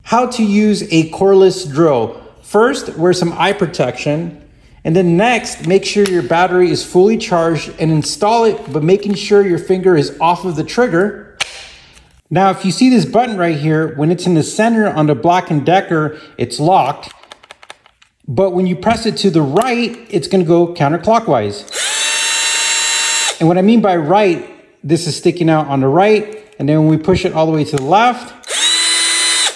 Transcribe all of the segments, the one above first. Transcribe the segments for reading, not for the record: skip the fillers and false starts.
how to use a cordless drill. First, wear some eye protection. And then next, make sure your battery is fully charged and install it, but making sure your finger is off of the trigger. Now, if you see this button right here, when it's in the center on the Black & Decker, it's locked. But when you press it to the right, it's gonna go counterclockwise. And what I mean by right, this is sticking out on the right. And then when we push it all the way to the left,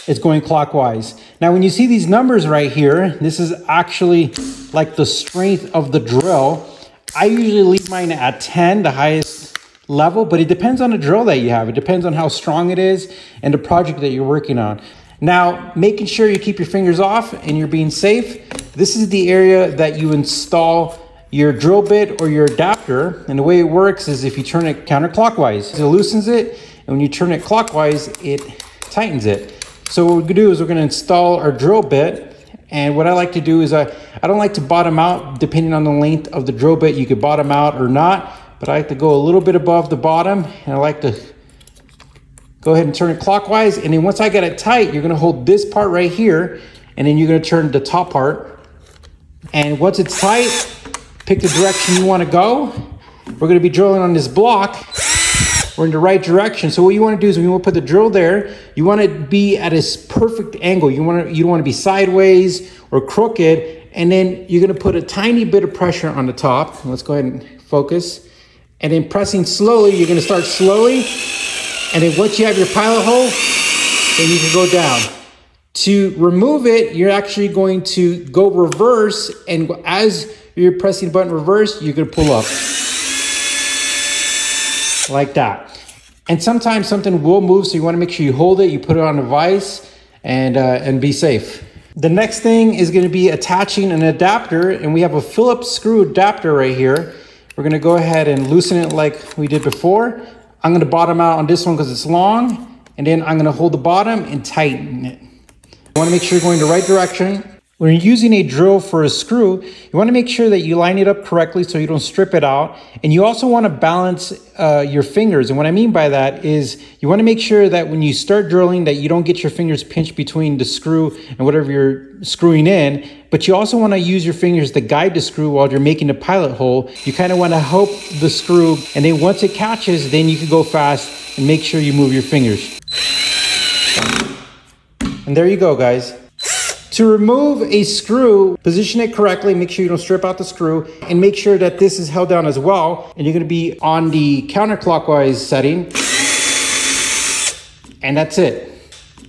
it's going clockwise. Now, when you see these numbers right here, this is actually like the strength of the drill. I usually leave mine at 10, the highest level, but it depends on the drill that you have. It depends on how strong it is and the project that you're working on. Now, making sure you keep your fingers off and you're being safe, this is the area that you install your drill bit or your adapter. And the way it works is if you turn it counterclockwise, it loosens it. And when you turn it clockwise, it tightens it. So what we're gonna do is we're gonna install our drill bit. And what I like to do is I don't like to bottom out depending on the length of the drill bit. You could bottom out or not, but I like to go a little bit above the bottom. And I like to go ahead and turn it clockwise. And then once I get it tight, you're gonna hold this part right here, and then you're gonna turn the top part. And once it's tight, pick the direction you wanna go. We're gonna be drilling on this block. We're in the right direction. So what you wanna do is when you wanna put the drill there, you wanna be at a perfect angle. You don't wanna be sideways or crooked. And then you're gonna put a tiny bit of pressure on the top. Let's go ahead and focus. And then pressing slowly, you're gonna start slowly. And then once you have your pilot hole, then you can go down. To remove it, you're actually going to go reverse. And as you're pressing the button reverse, you're gonna pull up. Like that. And sometimes something will move, so you want to make sure you hold it, you put it on a vise, and be safe. The next thing is going to be attaching an adapter, and we have a Phillips screw adapter right here. We're going to go ahead and loosen it like we did before. I'm going to bottom out on this one because it's long, and then I'm going to hold the bottom and tighten it. You want to make sure you're going the right direction. When you're using a drill for a screw, you want to make sure that you line it up correctly so you don't strip it out. And you also want to balance your fingers. And what I mean by that is you want to make sure that when you start drilling that you don't get your fingers pinched between the screw and whatever you're screwing in. But you also want to use your fingers to guide the screw while you're making the pilot hole. You kind of want to help the screw, and then once it catches, then you can go fast and make sure you move your fingers. And there you go, guys. To remove a screw, position it correctly, make sure you don't strip out the screw, and make sure that this is held down as well. And you're gonna be on the counterclockwise setting. And that's it.